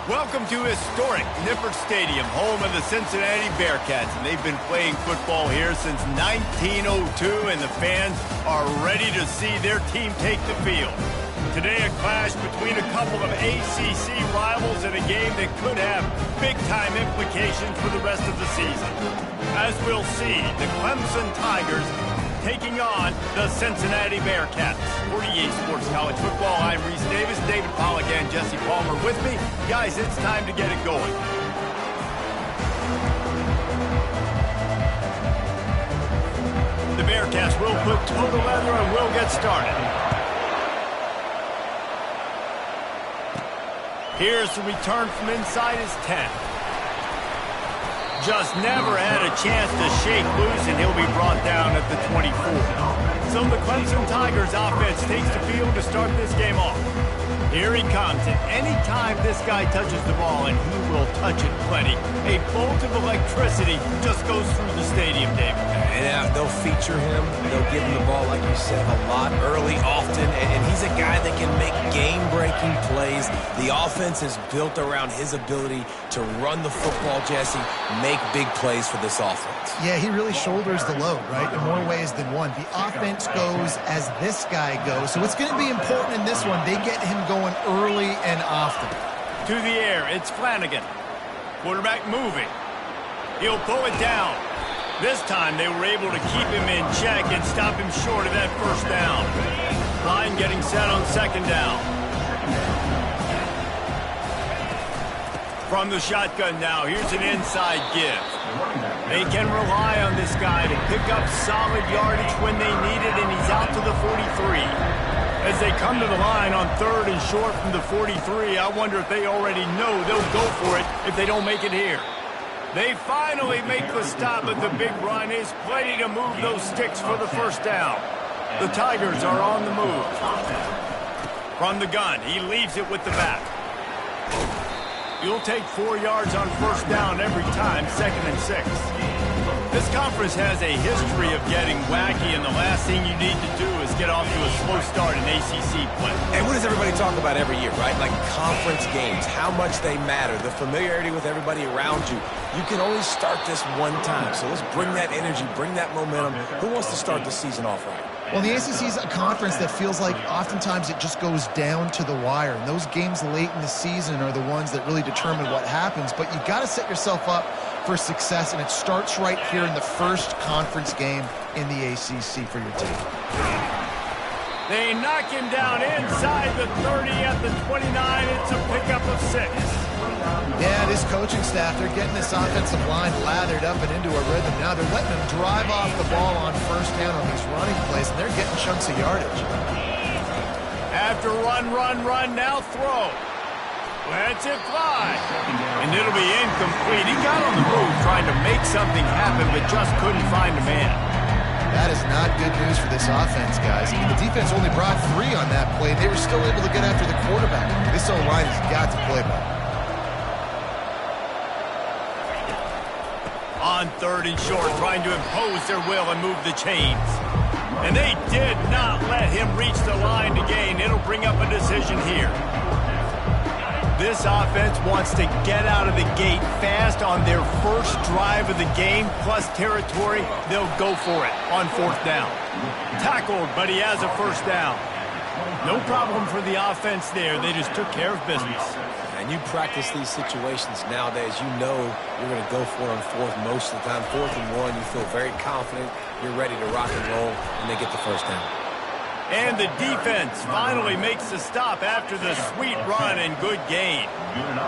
Welcome to historic Nippert Stadium, home of the Cincinnati Bearcats. And they've been playing football here since 1902, and the fans are ready to see their team take the field. Today, a clash between a couple of ACC rivals in a game that could have big-time implications for the rest of the season. As we'll see, the Clemson Tigers taking on the Cincinnati Bearcats. 48 Sports College Football, I'm Reese Davis, David Pollack, and Jesse Palmer with me. Guys, it's time to get it going. The Bearcats will put toe to leather and will get started. Here's the return from inside his 10. Just never had a chance to shake loose, and he'll be brought down at the 24. So the Clemson Tigers offense takes the field to start this game off. Here he comes, and anytime this guy touches the ball, and he will touch it plenty, a bolt of electricity just goes through the stadium, David. Yeah, they'll feature him. They'll give him the ball, like you said, a lot, early, often, and he's a guy that can make game-breaking plays. The offense is built around his ability to run the football, Jesse, make big plays for this offense. Yeah, he really shoulders the load, right, in more ways than one. The offense goes as this guy goes, so it's going to be important in this one. They get him going early and often. To the air, it's Flanagan. Quarterback moving. He'll pull it down. This time they were able to keep him in check and stop him short of that first down. Line getting set on second down. From the shotgun now, here's an inside give. They can rely on this guy to pick up solid yardage when they need it, and he's out to the 43. As they come to the line on third and short from the 43, I wonder if they already know they'll go for it if they don't make it here. They finally make the stop, but the big run is plenty to move those sticks for the first down. The Tigers are on the move. From the gun, he leaves it with the back. You'll take 4 yards on first down every time, 2nd and 6. This conference has a history of getting wacky, and the last thing you need to do is get off to a slow start in ACC play. And what does everybody talk about every year, right? Like conference games, how much they matter, the familiarity with everybody around you. You can only start this one time, so let's bring that energy, bring that momentum. Who wants to start the season off right? Well, the ACC is a conference that feels like oftentimes it just goes down to the wire. And those games late in the season are the ones that really determine what happens. But you've got to set yourself up for success, and it starts right here in the first conference game in the ACC for your team. They knock him down inside the 30 at the 29. It's a pickup of 6. Yeah, this coaching staff, they're getting this offensive line lathered up and into a rhythm. Now they're letting them drive off the ball on first down on these running plays, and they're getting chunks of yardage. After run, now throw. Lets it fly. And it'll be incomplete. He got on the move trying to make something happen, but just couldn't find a man. That is not good news for this offense, guys. I mean, the defense only brought 3 on that play. They were still able to get after the quarterback. This O-line has got to play better. On third and short, trying to impose their will and move the chains. And they did not let him reach the line to gain. It'll bring up a decision here. This offense wants to get out of the gate fast on their first drive of the game, plus territory. They'll go for it on 4th down. Tackled, but he has a first down. No problem for the offense there. They just took care of business. And you practice these situations nowadays, you know you're going to go for it on 4th most of the time. 4th and 1, you feel very confident. You're ready to rock and roll, and they get the first down. And the defense finally makes the stop after the sweet run and good gain.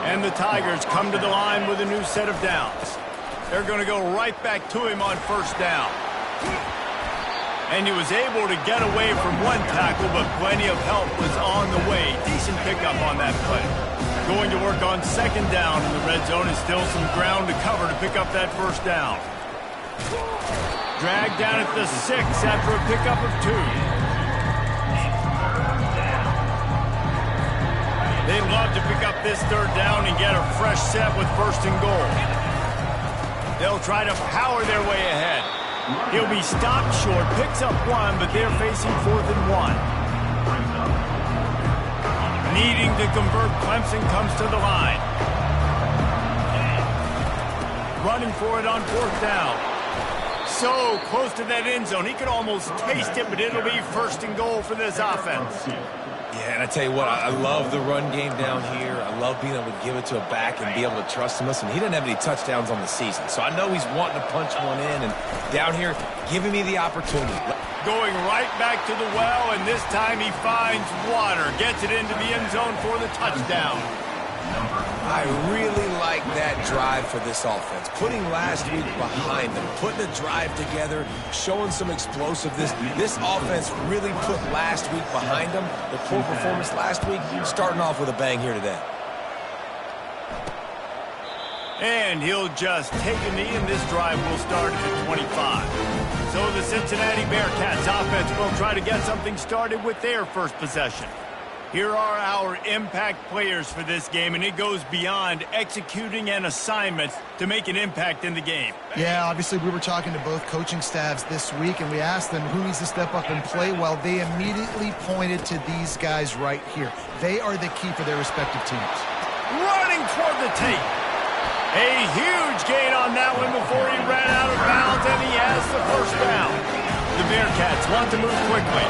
And the Tigers come to the line with a new set of downs. They're going to go right back to him on first down. And he was able to get away from one tackle, but plenty of help was on the way. Decent pickup on that play. Going to work on 2nd down in the red zone, and still some ground to cover to pick up that first down. Dragged down at the 6 after a pickup of 2. They love to pick up this 3rd down and get a fresh set with 1st and goal. They'll try to power their way ahead. He'll be stopped short, picks up 1, but they're facing 4th and 1. Needing to convert, Clemson comes to the line. running for it on 4th down. So close to that end zone. He could almost taste it, but it'll be 1st and goal for this offense. Yeah, and I tell you what, I love the run game down here. I love being able to give it to a back and be able to trust him. Listen, he didn't have any touchdowns on the season, so I know he's wanting to punch one in. And down here, giving me the opportunity. Going right back to the well, and this time he finds water. Gets it into the end zone for the touchdown. I really like that drive for this offense. Putting last week behind them, putting a drive together, showing some explosiveness. This offense really put last week behind them. The poor performance last week, starting off with a bang here today. And he'll just take a knee, and this drive will start at the 25. So the Cincinnati Bearcats offense will try to get something started with their first possession. Here are our impact players for this game, and it goes beyond executing an assignment to make an impact in the game. Yeah, obviously we were talking to both coaching staffs this week, and we asked them who needs to step up and play well. They immediately pointed to these guys right here. They are the key for their respective teams. Running toward the tape. A huge gain on that one before he ran out of bounds, and he has the 1st down. The Bearcats want to move quickly.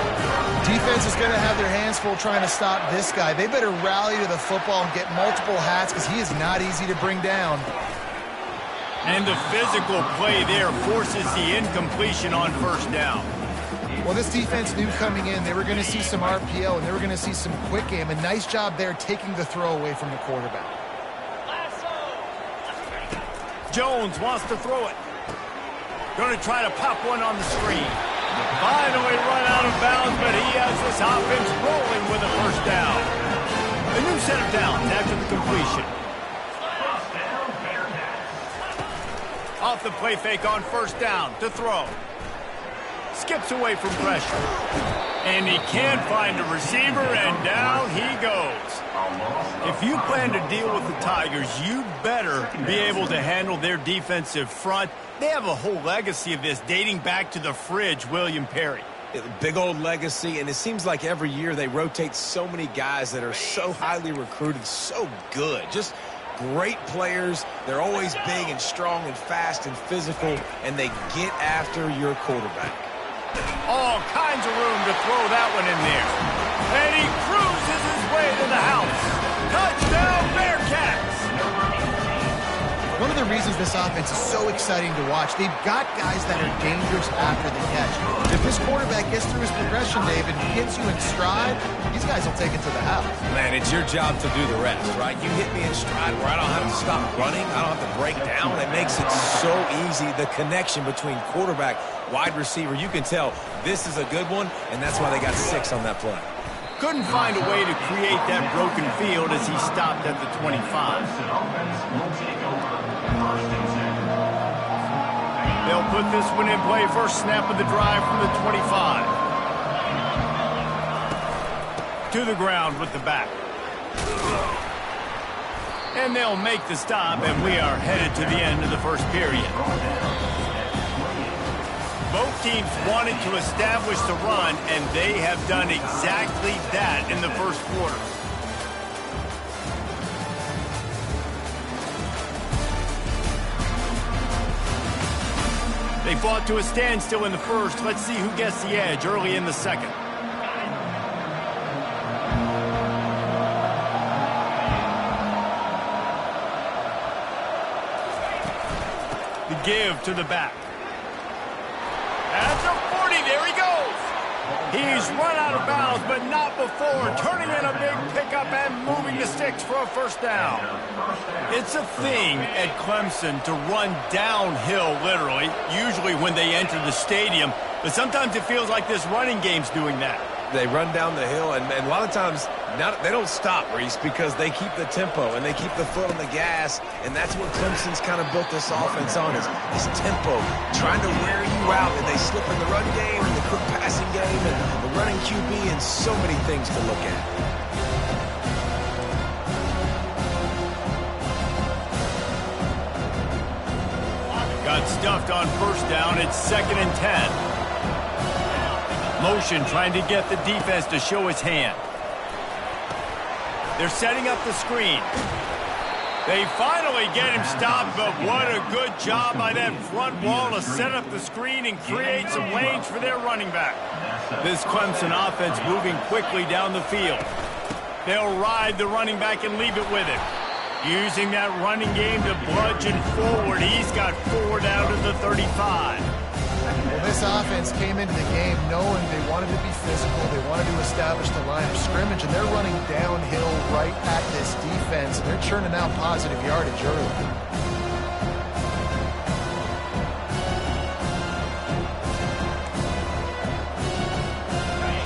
Defense is going to have their hands full trying to stop this guy. They better rally to the football and get multiple hats because he is not easy to bring down. And the physical play there forces the incompletion on 1st down. Well, this defense knew coming in they were going to see some RPO and they were going to see some quick game. A nice job there taking the throw away from the quarterback. Jones wants to throw it. Going to try to pop one on the screen. Finally run out of bounds, but he has this offense rolling with a 1st down. A new set of downs after the completion. Off the play fake on 1st down to throw. Skips away from pressure. And he can't find a receiver, and down he goes. If you plan to deal with the Tigers, you better be able to handle their defensive front. They have a whole legacy of this dating back to the fridge, William Perry. Big old legacy, and it seems like every year they rotate so many guys that are so highly recruited, so good. Just great players. They're always big and strong and fast and physical, and they get after your quarterback. All kinds of room to throw that one in there. And he cruises his way to the house. Touchdown, Bearcats! One of the reasons this offense is so exciting to watch, they've got guys that are dangerous after the catch. If this quarterback gets through his progression, David, and hits you in stride, these guys will take it to the house. Man, it's your job to do the rest, right? You hit me in stride where I don't have to stop running. I don't have to break down. It makes it so easy. The connection between quarterback, wide receiver, you can tell this is a good one, and that's why they got 6 on that play. Couldn't find a way to create that broken field as he stopped at the 25. They'll put this one in play. First snap of the drive from the 25. To the ground with the back. And they'll make the stop, and we are headed to the end of the first period. Both teams wanted to establish the run, and they have done exactly that in the first quarter. They fought to a standstill in the first. Let's see who gets the edge early in the second. The give to the back. At the 40, there he goes. He's run out of bounds, but not before turning in a big pickup and moving the sticks for a 1st down. It's a thing at Clemson to run downhill, literally, usually when they enter the stadium, but sometimes it feels like this running game's doing that. They run down the hill, and a lot of times they don't stop, Reese, because they keep the tempo and they keep the foot on the gas, and that's what Clemson's kind of built this offense on, is tempo, trying to wear you out. And they slip in the run game and the quick passing game and the running QB, and so many things to look at. Got stuffed on 1st down. It's 2nd and 10. Motion trying to get the defense to show his hand. They're setting up the screen. They finally get him stopped, but what a good job by that front wall to set up the screen and create some lanes for their running back. This Clemson offense moving quickly down the field. They'll ride the running back and leave it with him. Using that running game to bludgeon forward. He's got 4 down to the 35. Well, this offense came into the game knowing they wanted to be physical, they wanted to establish the line of scrimmage, and they're running downhill right at this defense, and they're churning out positive yardage early.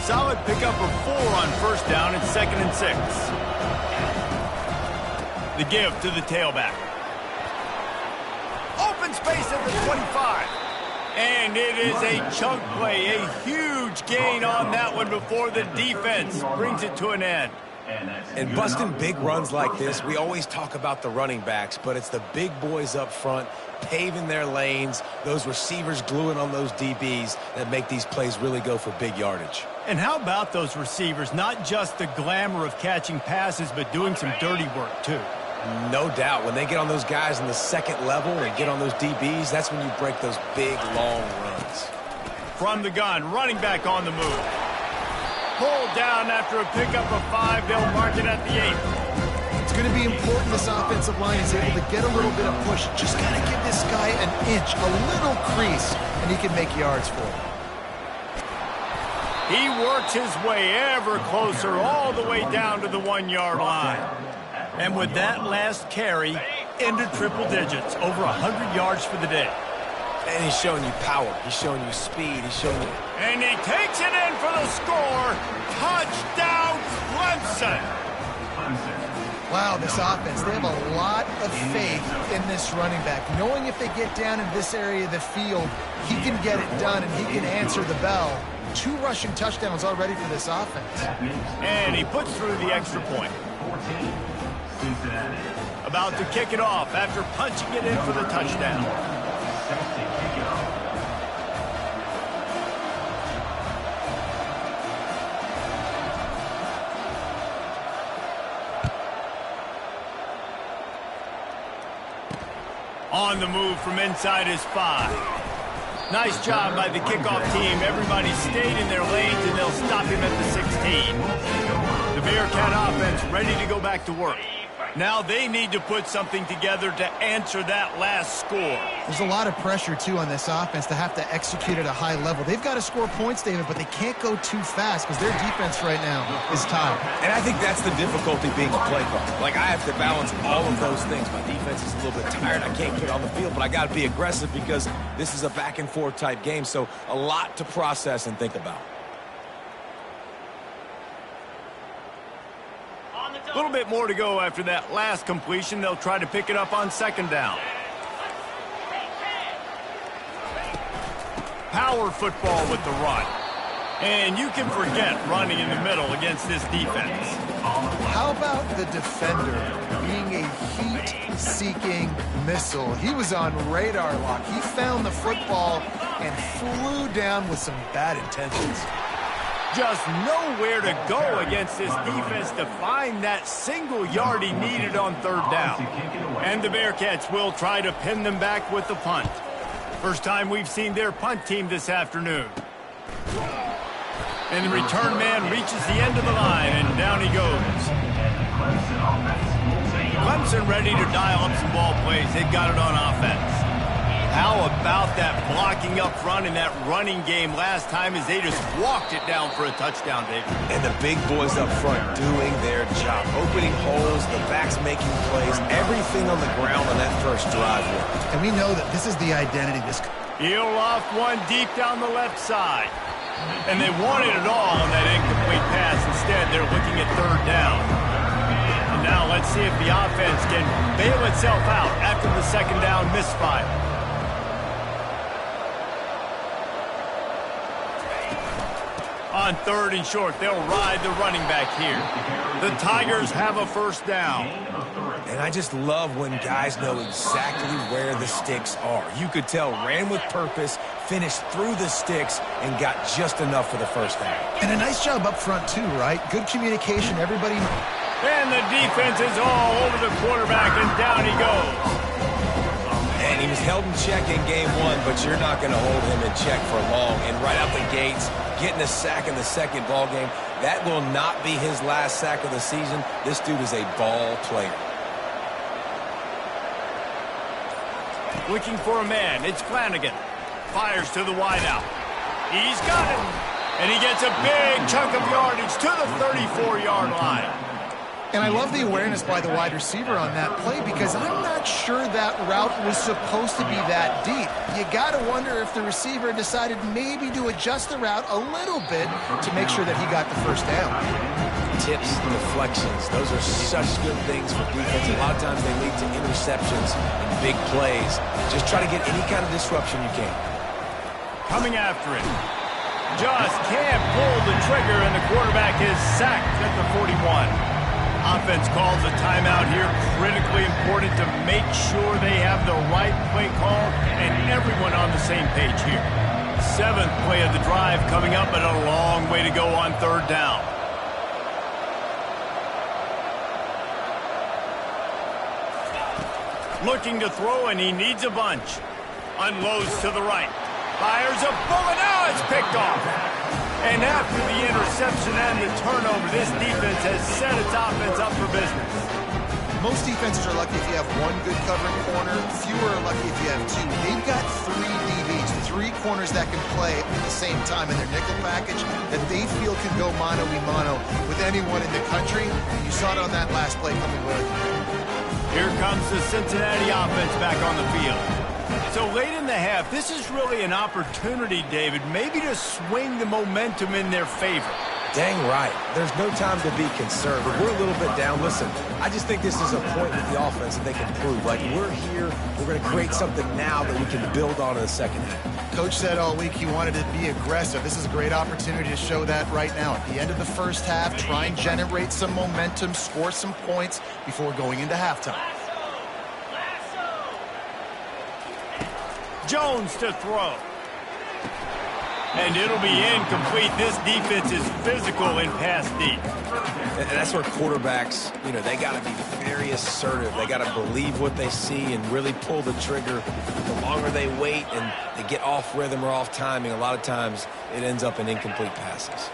Solid pickup of 4 on first down and 2nd and 6. The give to the tailback. Open space at the 25. And it is a chunk play, a huge gain on that one before the defense brings it to an end. And busting big runs like this, we always talk about the running backs, but it's the big boys up front paving their lanes, those receivers gluing on those DBs that make these plays really go for big yardage. And how about those receivers? Not just the glamour of catching passes, but doing some dirty work too. No doubt. When they get on those guys in the second level and get on those DBs, that's when you break those big, long runs. From the gun, running back on the move. Pulled down after a pickup of 5. They'll mark it at the 8. It's going to be important this offensive line is able to get a little bit of push. Just got to give this guy an inch, a little crease, and he can make yards for it. He works his way ever closer all the way down to the 1-yard line. And with that last carry, into triple digits, over 100 yards for the day. And he's showing you power. He's showing you speed. He's showing you... And he takes it in for the score. Touchdown, Clemson. Wow, this offense, they have a lot of faith in this running back. Knowing if they get down in this area of the field, he can get it done and he can answer the bell. 2 rushing touchdowns already for this offense. And he puts through the extra point. Cincinnati. About to kick it off after punching it in for the touchdown. On the move from inside his 5. Nice job by the kickoff team. Everybody stayed in their lanes, and they'll stop him at the 16. The Bearcat offense ready to go back to work. Now they need to put something together to answer that last score. There's a lot of pressure, too, on this offense to have to execute at a high level. They've got to score points, David, but they can't go too fast because their defense right now is tired. And I think that's the difficulty being a play caller. Like, I have to balance all of those things. My defense is a little bit tired. I can't get on the field, but I got to be aggressive because this is a back-and-forth type game, so a lot to process and think about. A little bit more to go after that last completion. They'll try to pick it up on 2nd down. Power football with the run. And you can forget running in the middle against this defense. How about the defender being a heat-seeking missile? He was on radar lock. He found the football and flew down with some bad intentions. Just nowhere to go against this defense to find that single yard he needed on 3rd down. And the Bearcats will try to pin them back with the punt. First time we've seen their punt team this afternoon. And the return man reaches the end of the line, and down he goes. Clemson ready to dial up some ball plays. They've got it on offense. How about that blocking up front and that running game last time as they just walked it down for a touchdown, David? And the big boys up front doing their job. Opening holes, the backs making plays, everything on the ground on that first drive. And we know that this is the identity. He'll loft one deep down the left side. And they wanted it all on that incomplete pass. Instead, they're looking at 3rd down. And now let's see if the offense can bail itself out after the 2nd down misfire. On 3rd and short, they'll ride the running back here. The Tigers have a 1st down. And I just love when guys know exactly where the sticks are. You could tell ran with purpose, finished through the sticks, and got just enough for the 1st down. And a nice job up front, too, right? Good communication. Everybody. And the defense is all over the quarterback, and down he goes. And he was held in check in game one, but you're not going to hold him in check for long. And right out the gates, getting a sack in the second ball game, that will not be his last sack of the season. This dude is a ball player. Looking for a man. It's Flanagan. Fires to the wideout. He's got it. And he gets a big chunk of yardage to the 34-yard line. And I love the awareness by the wide receiver on that play because I'm not sure that route was supposed to be that deep. You got to wonder if the receiver decided maybe to adjust the route a little bit to make sure that he got the first down. Tips, deflections, those are such good things for defense. A lot of times they lead to interceptions and big plays. Just try to get any kind of disruption you can. Coming after it. Just can't pull the trigger, and the quarterback is sacked at the 41. Offense calls a timeout here. Critically important to make sure they have the right play call and everyone on the same page here. 7th play of the drive coming up, but a long way to go on 3rd down. Looking to throw, and he needs a bunch. Unloads to the right. Fires a bullet. Now it's picked off. And after the interception and the turnover, this defense has set its offense up for business. Most defenses are lucky if you have one good covering corner. Fewer are lucky if you have two. They've got 3 DBs, 3 corners that can play at the same time in their nickel package that they feel can go mano-a-mano with anyone in the country. You saw it on that last play coming with. Here comes the Cincinnati offense back on the field. So late in the half, this is really an opportunity, David, maybe to swing the momentum in their favor. Dang right. There's no time to be concerned. But we're a little bit down. Listen, I just think this is a point with the offense that they can prove. Like, we're here, we're going to create something now that we can build on in the second half. Coach said all week he wanted to be aggressive. This is a great opportunity to show that right now. At the end of the first half, try and generate some momentum, score some points before going into halftime. Jones to throw. And it'll be incomplete. This defense is physical in pass deep. And that's where quarterbacks, they got to be very assertive. They got to believe what they see and really pull the trigger. The longer they wait and they get off rhythm or off timing, a lot of times it ends up in incomplete passes.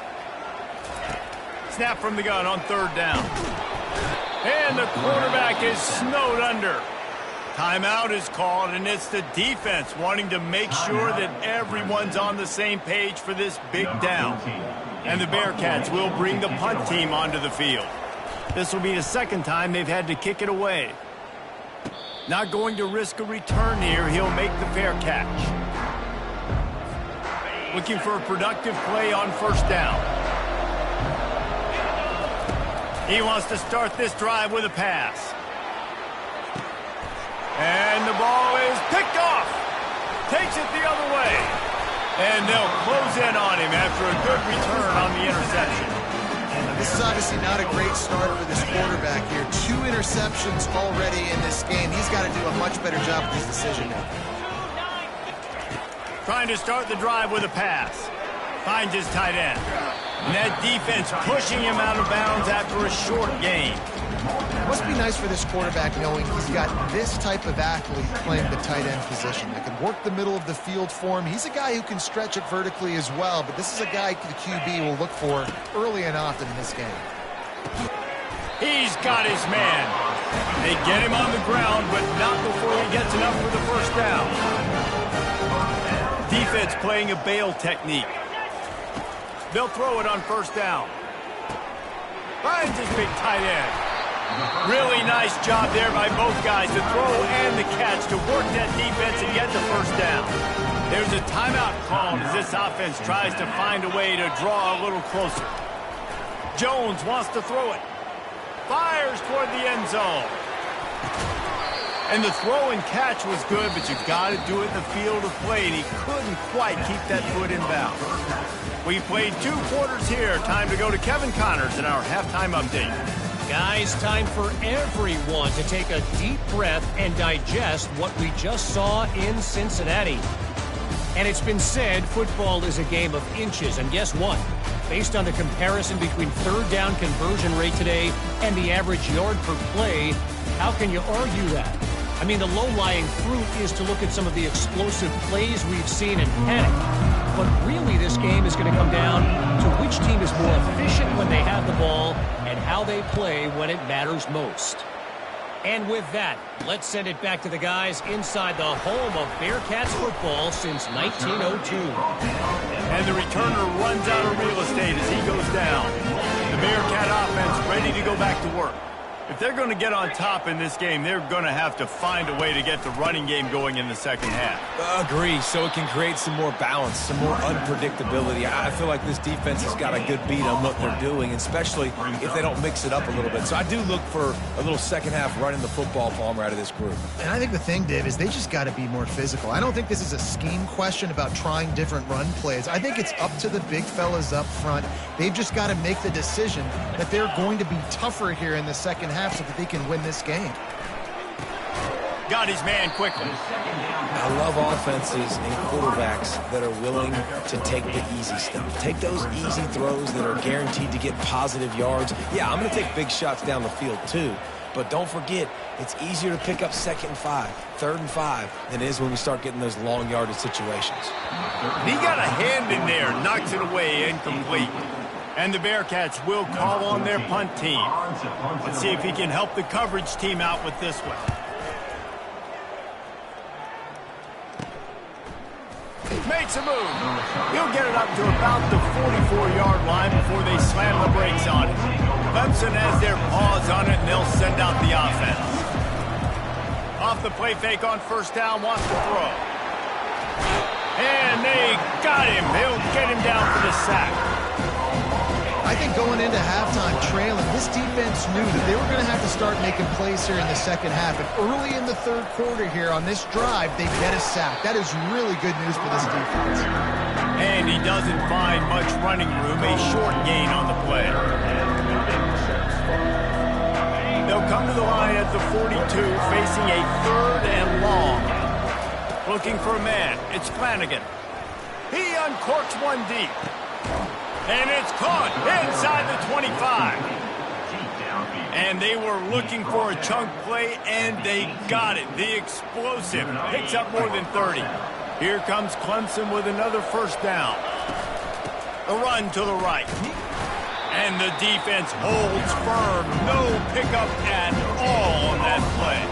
Snap from the gun on 3rd down. And the quarterback is snowed under. Timeout is called, and it's the defense wanting to make sure that everyone's on the same page for this big down. And the Bearcats will bring the punt team onto the field. This will be the 2nd time they've had to kick it away. Not going to risk a return here. He'll make the fair catch. Looking for a productive play on 1st down. He wants to start this drive with a pass. And the ball is picked off. Takes it the other way. And they'll close in on him after a good return on the interception. This is obviously not a great start for this quarterback here. 2 interceptions already in this game. He's got to do a much better job with his decision making. Trying to start the drive with a pass. Finds his tight end. And that defense pushing him out of bounds after a short gain. It must be nice for this quarterback knowing he's got this type of athlete playing the tight end position that can work the middle of the field for him. He's a guy who can stretch it vertically as well, but this is a guy the QB will look for early and often in this game. He's got his man. They get him on the ground, but not before he gets enough for the 1st down. Defense playing a bail technique. They'll throw it on 1st down. Finds his big tight end. Really nice job there by both guys, the throw and the catch to work that defense and get the 1st down. There's a timeout called as this offense tries to find a way to draw a little closer. Jones wants to throw it. Fires toward the end zone. And the throw and catch was good, but you got to do it in the field of play, and he couldn't quite keep that foot in bounds. We played 2 quarters here. Time to go to Kevin Connors in our halftime update. Guys, time for everyone to take a deep breath and digest what we just saw in Cincinnati. And it's been said football is a game of inches, and guess what? Based on the comparison between third down conversion rate today and the average yard per play, how can you argue that? I mean, the low-lying fruit is to look at some of the explosive plays we've seen and panic. But really, this game is going to come down to which team is more efficient when they have the ball and how they play when it matters most. And with that, let's send it back to the guys inside the home of Bearcats football since 1902. And the returner runs out of real estate as he goes down. The Bearcat offense ready to go back to work. If they're going to get on top in this game, they're going to have to find a way to get the running game going in the second half. Agree, so it can create some more balance, some more unpredictability. I feel like this defense has got a good beat on what they're doing, especially if they don't mix it up a little bit. So I do look for a little second half running the football palmer out of this group. And I think the thing, Dave, is they just got to be more physical. I don't think this is a scheme question about trying different run plays. I think it's up to the big fellas up front. They've just got to make the decision that they're going to be tougher here in the second half so that they can win this game. Got his man quickly. I love offenses and quarterbacks that are willing to take the easy stuff. Take those easy throws that are guaranteed to get positive yards. Yeah, I'm going to take big shots down the field too. But don't forget, it's easier to pick up 2nd and 5, 3rd and 5 than it is when we start getting those long yardage situations. He got a hand in there, knocks it away, incomplete. And the Bearcats will call on their punt team. Let's see if he can help the coverage team out with this one. Makes a move. He'll get it up to about the 44-yard line before they slam the brakes on it. Clemson has their paws on it, and they'll send out the offense. Off the play fake on first down, wants to throw. And they got him. They'll get him down for the sack. I think going into halftime trailing, this defense knew that they were going to have to start making plays here in the second half. And early in the third quarter here on this drive, they get a sack. That is really good news for this defense. And he doesn't find much running room, a short gain on the play. They'll come to the line at the 42, facing a 3rd and long. Looking for a man. It's Flanagan. He uncorks one deep. And it's caught inside the 25. And they were looking for a chunk play, and they got it. The explosive picks up more than 30. Here comes Clemson with another first down. A run to the right. And the defense holds firm. No pickup at all on that play.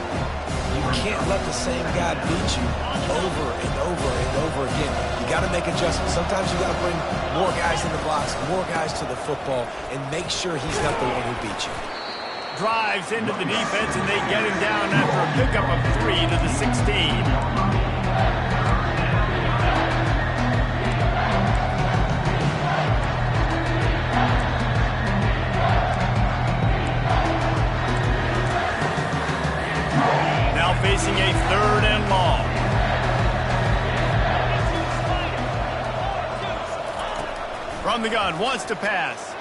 You can't let the same guy beat you over and over and over again. You got to make adjustments. Sometimes you got to bring more guys in the box, more guys to the football, and make sure he's not the one who beat you. Drives into the defense, and they get him down after a pickup of 3 to the 16. Facing a 3rd and long. From the gun, wants to pass.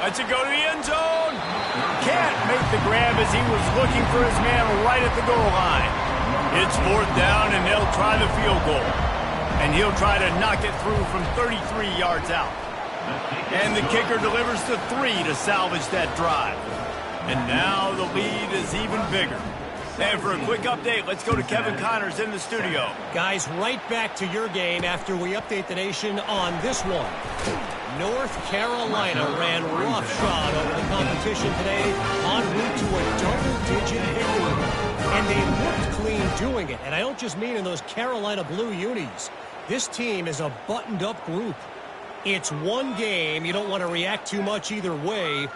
Lets it go to the end zone. Can't make the grab as he was looking for his man right at the goal line. It's 4th down, and they'll try the field goal. And he'll try to knock it through from 33 yards out. And the kicker delivers the 3 to salvage that drive. And now the lead is even bigger. And for a quick update, let's go to Kevin Connors in the studio. Guys, right back to your game after we update the nation on this one. North Carolina ran roughshod over the competition today en route to a double-digit victory. And they looked clean doing it. And I don't just mean in those Carolina blue unis. This team is a buttoned-up group. It's one game. You don't want to react too much either way.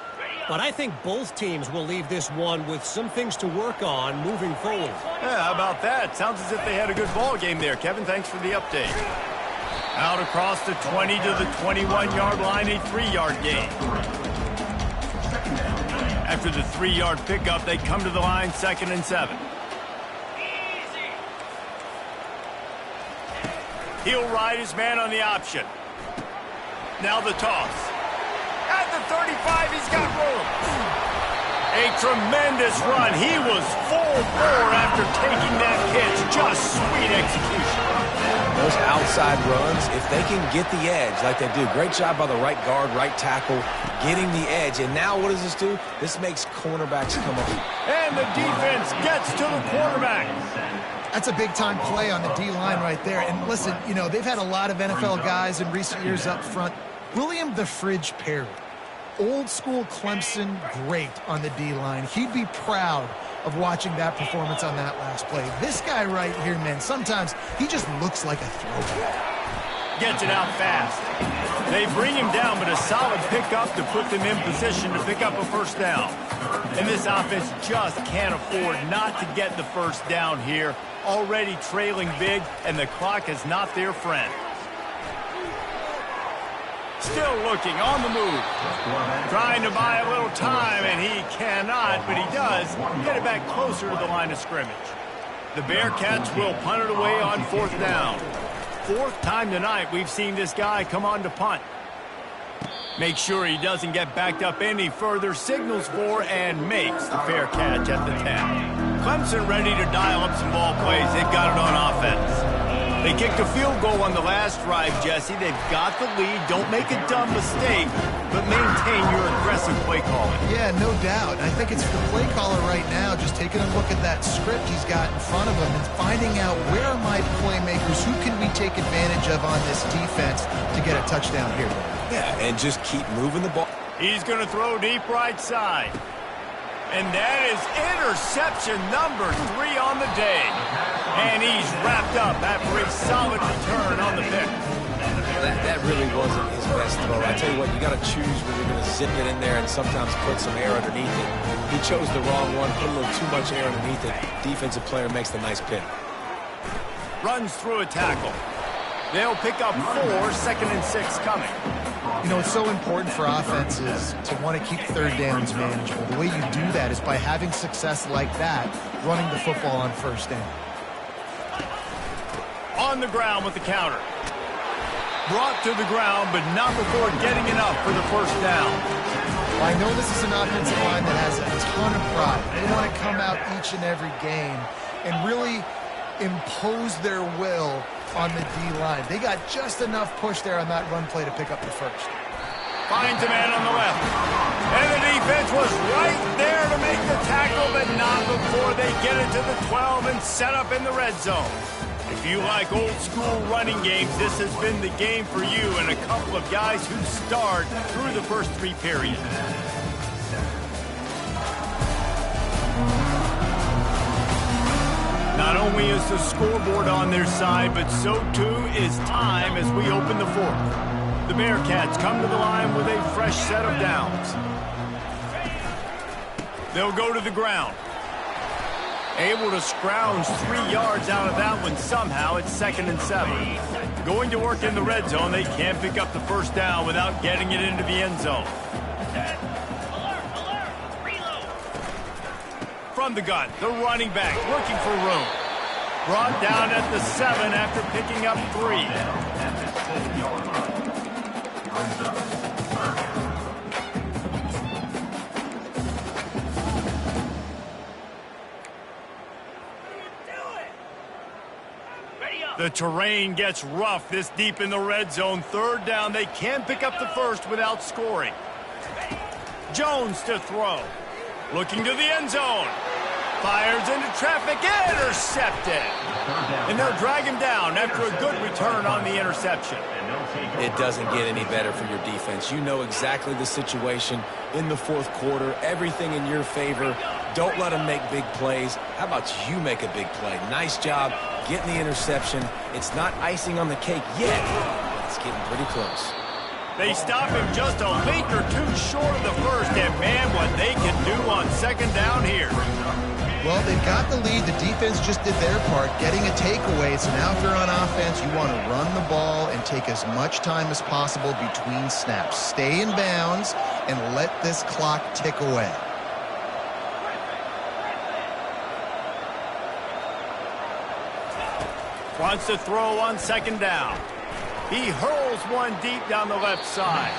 But I think both teams will leave this one with some things to work on moving forward. Yeah, how about that? Sounds as if they had a good ball game there. Kevin, thanks for the update. Out across the 20 to the 21-yard line, a 3-yard gain. After the 3-yard pickup, they come to the line 2nd and 7. He'll ride his man on the option. Now the toss. At the 35, he's got room. A tremendous run. He was full bore after taking that pitch. Just sweet execution. Those outside runs, if they can get the edge like they do, great job by the right guard, right tackle, getting the edge. And now what does this do? This makes cornerbacks come up. And the defense gets to the quarterback. That's a big-time play on the D-line right there. And listen, you know, they've had a lot of NFL guys in recent years up front. William the Fridge Perry, old-school Clemson great on the D-line. He'd be proud of watching that performance on that last play. This guy right here, man, sometimes he just looks like a throwback. Gets it out fast. They bring him down, but a solid pickup to put them in position to pick up a first down. And this offense just can't afford not to get the first down here. Already trailing big, and the clock is not their friend. Still looking on the move. Trying to buy a little time, and he cannot, but he does get it back closer to the line of scrimmage. The Bearcats will punt it away on fourth down. Fourth time tonight we've seen this guy come on to punt. Make sure he doesn't get backed up any further, signals for and makes the fair catch at the 10. Clemson ready to dial up some ball plays. They've got it on offense. They kicked a field goal on the last drive, Jesse. They've got the lead. Don't make a dumb mistake, but maintain your aggressive play calling. Yeah, no doubt. I think it's the play caller right now just taking a look at that script he's got in front of him and finding out where are my playmakers, who can we take advantage of on this defense to get a touchdown here. Yeah, and just keep moving the ball. He's going to throw deep right side. And that is interception number 3 on the day. And he's wrapped up after a solid return on the pick. That really wasn't his best throw. I tell you what, you got to choose when you're going to zip it in there and sometimes put some air underneath it. He chose the wrong one, put a little too much air underneath it. Defensive player makes the nice pick. Runs through a tackle. They'll pick up 4, 2nd and 6 coming. You know, it's so important for offenses to want to keep third downs manageable. The way you do that is by having success like that, running the football on first down. On the ground with the counter. Brought to the ground, but not before getting enough for the first down. Well, I know this is an offensive line that has a ton of pride. They want to come out each and every game and really impose their will on the D-line. They got just enough push there on that run play to pick up the first. Finds a man on the left. And the defense was right there to make the tackle, but not before they get it to the 12 and set up in the red zone. If you like old-school running games, this has been the game for you and a couple of guys who start through the first 3 periods. Not only is the scoreboard on their side, but so too is time as we open the fourth. The Bearcats come to the line with a fresh set of downs. They'll go to the ground. Able to scrounge 3 yards out of that one somehow. It's 2nd and 7. Going to work in the red zone. They can't pick up the first down without getting it into the end zone. From the gun, the running back looking for room. Brought down at the 7 after picking up 3. The terrain gets rough this deep in the red zone. 3rd down, they can pick up the first without scoring. Jones to throw. Looking to the end zone. Fires into traffic, intercepted. And they'll drag him down after a good return on the interception. It doesn't get any better for your defense. You know exactly the situation in the 4th quarter. Everything in your favor. Don't let them make big plays. How about you make a big play? Nice job getting the interception. It's not icing on the cake yet. It's getting pretty close. They stop him just a link or 2 short of the first, and man, what they can do on 2nd down here. Well, they've got the lead. The defense just did their part, getting a takeaway. So now if you're on offense, you want to run the ball and take as much time as possible between snaps. Stay in bounds and let this clock tick away. Wants to throw on 2nd down. He hurls one deep down the left side.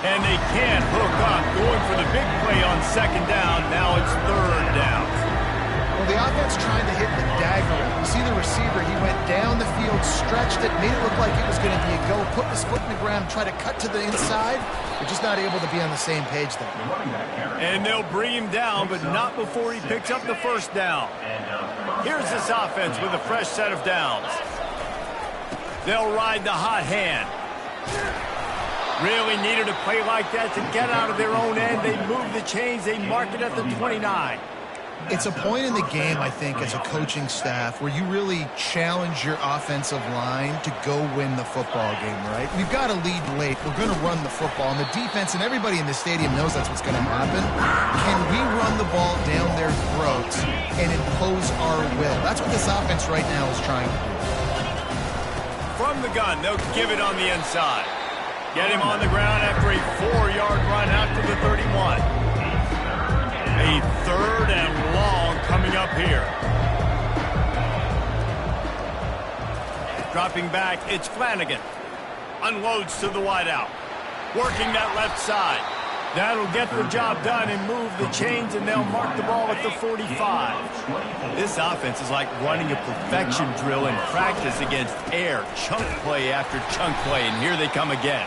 And they can't hook up. Going for the big play on 2nd down. Now it's 3rd down. Well, the offense trying to hit the dagger. You see the receiver, he went down the field, stretched it, made it look like it was going to be a go, put his foot in the ground, try to cut to the inside. They're just not able to be on the same page there. And they'll bring him down, but not before he picks up the first down. Here's this offense with a fresh set of downs. They'll ride the hot hand. Really needed a play like that to get out of their own end. They move the chains. They mark it at the 29. It's a point in the game, I think, as a coaching staff where you really challenge your offensive line to go win the football game, right? We've got to lead late. We're going to run the football. And the defense and everybody in the stadium knows that's what's going to happen. Can we run the ball down their throats and impose our will? That's what this offense right now is trying to do. From the gun, they'll give it on the inside. Get him on the ground after a 4-yard run out to the 31. A 3rd and long coming up here. Dropping back, it's Flanagan. Unloads to the wideout. Working that left side. That'll get the job done and move the chains, and they'll mark the ball at the 45. This offense is like running a perfection drill in practice against air. Chunk play after chunk play, and here they come again.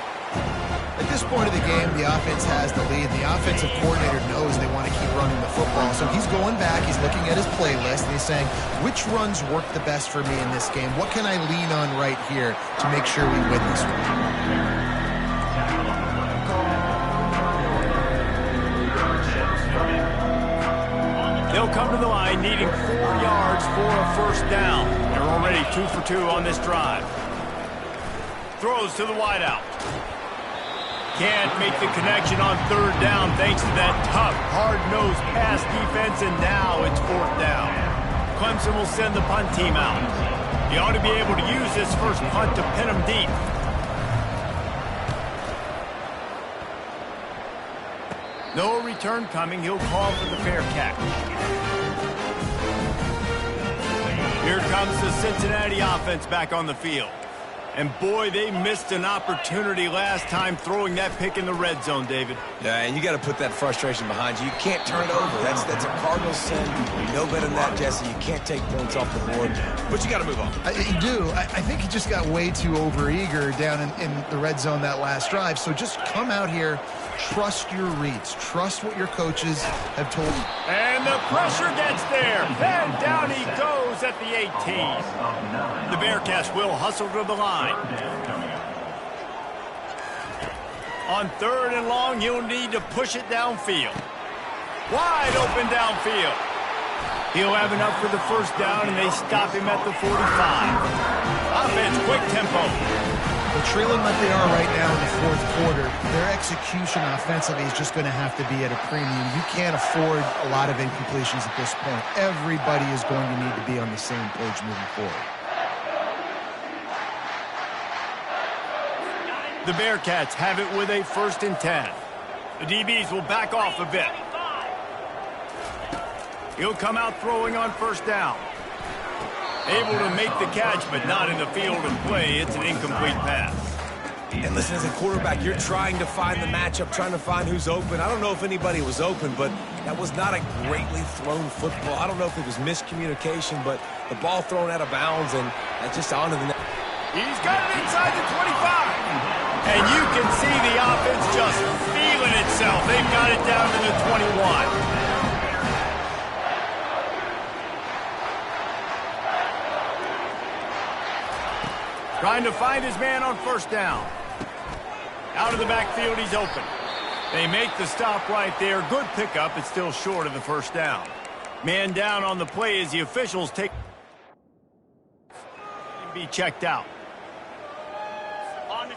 At this point of the game, the offense has the lead. The offensive coordinator knows they want to keep running the football. So he's going back, he's looking at his playlist, and he's saying, which runs work the best for me in this game? What can I lean on right here to make sure we win this one? They'll come to the line needing 4 yards for a first down. They're already 2 for 2 on this drive. Throws to the wideout. Can't make the connection on 3rd down thanks to that tough, hard-nosed pass defense, and now it's 4th down. Clemson will send the punt team out. He ought to be able to use this first punt to pin him deep. No return coming. He'll call for the fair catch. Here comes the Cincinnati offense back on the field. And boy, they missed an opportunity last time throwing that pick in the red zone, David. Yeah, and you got to put that frustration behind you. You can't turn it over. That's a Cardinal sin. You know better than that, Jesse. You can't take points off the board, but you got to move on. You do. I think he just got way too overeager down in the red zone that last drive. So just come out here, trust your reads, trust what your coaches have told you. And the pressure gets there. Then down he goes at the 18. The Bearcats will hustle to the line. On 3rd and long, you'll need to push it downfield. Wide open downfield. He'll have enough for the first down, and they stop him at the 45. Offense, quick tempo. They're trailing like they are right now in the 4th quarter. Their execution offensively is just going to have to be at a premium. You can't afford a lot of incompletions at this point. Everybody is going to need to be on the same page moving forward. The Bearcats have it with a 1st and 10. The DBs will back off a bit. He'll come out throwing on 1st down. Able to make the catch, but not in the field of play. It's an incomplete pass. And listen, as a quarterback, you're trying to find the matchup, trying to find who's open. I don't know if anybody was open, but that was not a greatly thrown football. I don't know if it was miscommunication, but the ball thrown out of bounds and just onto the net. He's got it inside the 25. And you can see the offense just feeling itself. They've got it down to the 21. Trying to find his man on 1st down. Out of the backfield, he's open. They make the stop right there. Good pickup. It's still short of the 1st down. Man down on the play as the officials take... be checked out.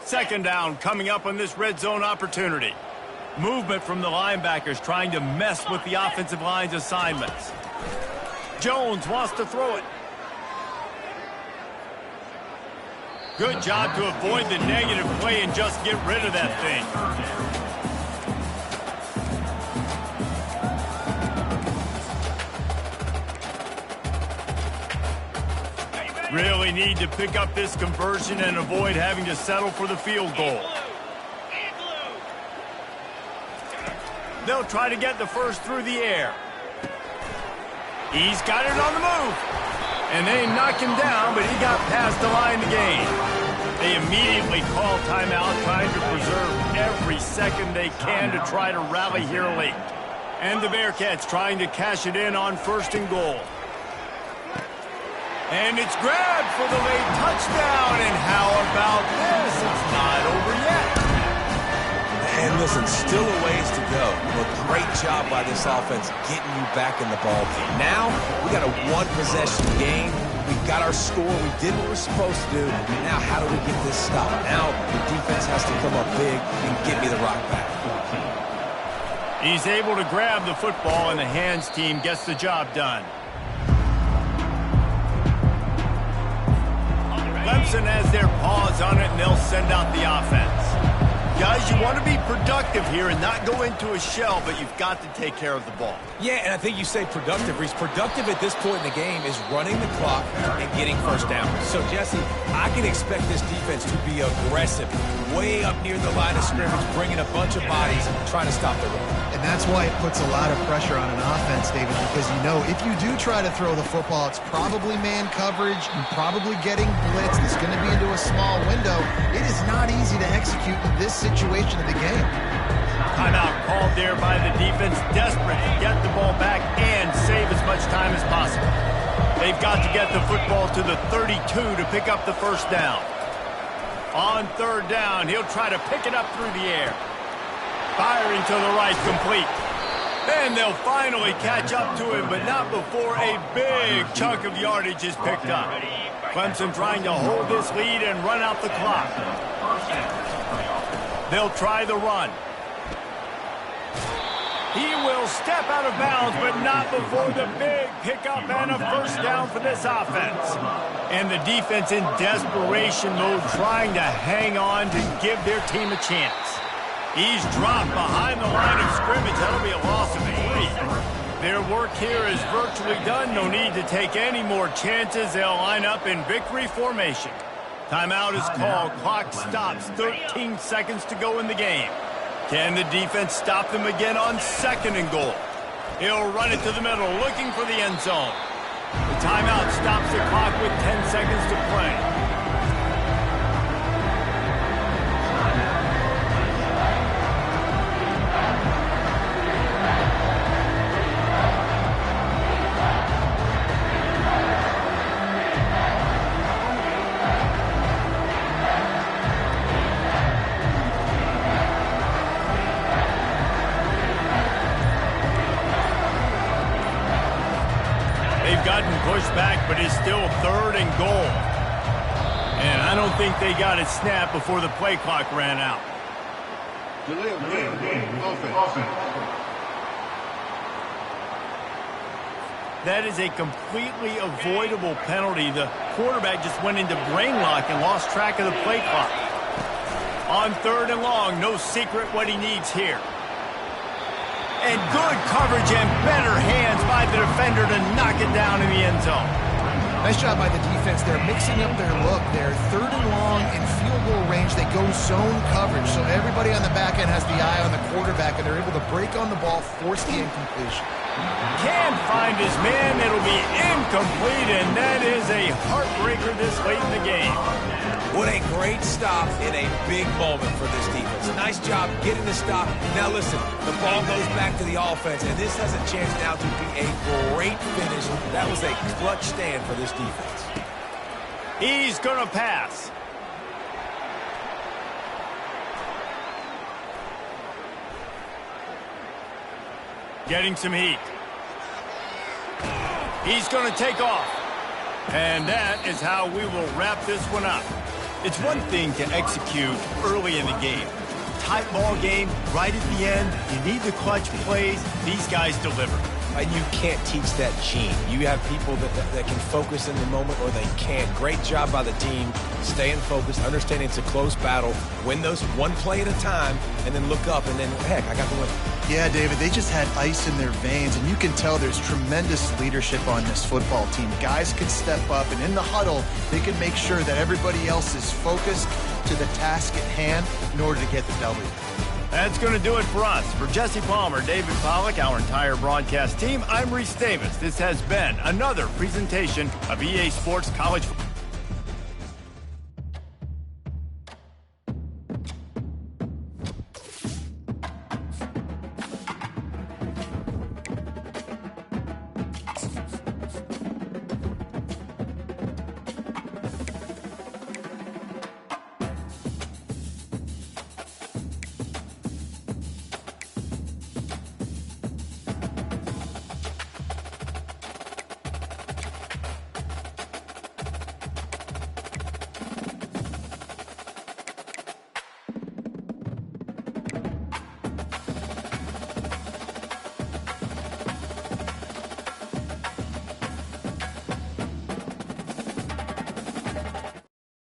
2nd down coming up on this red zone opportunity. Movement from the linebackers trying to mess with the offensive line's assignments. Jones wants to throw it. Good job to avoid the negative play and just get rid of that thing. Really need to pick up this conversion and avoid having to settle for the field goal. They'll try to get the first through the air. He's got it on the move. And they knock him down, but he got past the line to gain. They immediately call timeout, trying to preserve every second they can to try to rally here late. And the Bearcats trying to cash it in on 1st and goal. And it's grabbed for the late touchdown. And how about this? It's not over yet. And listen, still a ways to go. But great job by this offense getting you back in the ball game. Now, we got a one-possession game. We got our score. We did what we're supposed to do. Now, how do we get this stopped? Now, the defense has to come up big and get me the rock back. He's able to grab the football, and the hands team gets the job done. Clemson has their paws on it, and they'll send out the offense. Guys, you want to be productive here and not go into a shell, but you've got to take care of the ball. Yeah, and I think you say productive, Reese. Productive at this point in the game is running the clock and getting 1st down. So, Jesse, I can expect this defense to be aggressive, way up near the line of scrimmage, bringing a bunch of bodies, trying to stop the run. And that's why it puts a lot of pressure on an offense, David, because you know if you do try to throw the football, it's probably man coverage and probably getting blitzed. It's going to be into a small window. It is not easy to execute in this situation of the game. Timeout called there by the defense, desperate to get the ball back and save as much time as possible. They've got to get the football to the 32 to pick up the 1st down. On 3rd down, he'll try to pick it up through the air. Firing to the right, complete. And they'll finally catch up to him, but not before a big chunk of yardage is picked up. Clemson trying to hold this lead and run out the clock. They'll try the run. He will step out of bounds, but not before the big pickup and a 1st down for this offense. And the defense in desperation mode, trying to hang on to give their team a chance. He's dropped behind the line of scrimmage. That'll be a loss of 3. Their work here is virtually done. No need to take any more chances. They'll line up in victory formation. Timeout is called. Clock stops. 13 seconds to go in the game. Can the defense stop them again on 2nd and goal? He'll run it to the middle, looking for the end zone. The timeout stops the clock with 10 seconds to play. Pushed back, but it's still 3rd and goal. And I don't think they got it snapped before the play clock ran out. That is a completely avoidable penalty. The quarterback just went into brain lock and lost track of the play clock. On 3rd and long, no secret what he needs here. And good coverage and better hands by the defender to knock it down in the end zone. Nice job by the defense. They're mixing up their look. They're 3rd and long in field goal range. They go zone coverage. So everybody on the back end has the eye on the quarterback, and they're able to break on the ball, force the incompletion. Can't find his man. It'll be incomplete, and that is a heartbreaker this late in the game. What a great stop in a big moment for this defense. Nice job getting the stop. Now listen, the ball goes back to the offense, and this has a chance now to be a great finish. That was a clutch stand for this defense. He's going to pass. Getting some heat. He's going to take off. And that is how we will wrap this one up. It's one thing to execute early in the game. Tight ball game, right at the end. You need the clutch plays. These guys deliver. And you can't teach that gene. You have people that can focus in the moment or they can't. Great job by the team, staying focused, understanding it's a close battle, win those one play at a time, and then look up, and then, heck, I got the win. Yeah, David, they just had ice in their veins, and you can tell there's tremendous leadership on this football team. Guys can step up, and in the huddle, they can make sure that everybody else is focused to the task at hand in order to get the W. That's going to do it for us. For Jesse Palmer, David Pollack, our entire broadcast team, I'm Reese Davis. This has been another presentation of EA Sports College Football.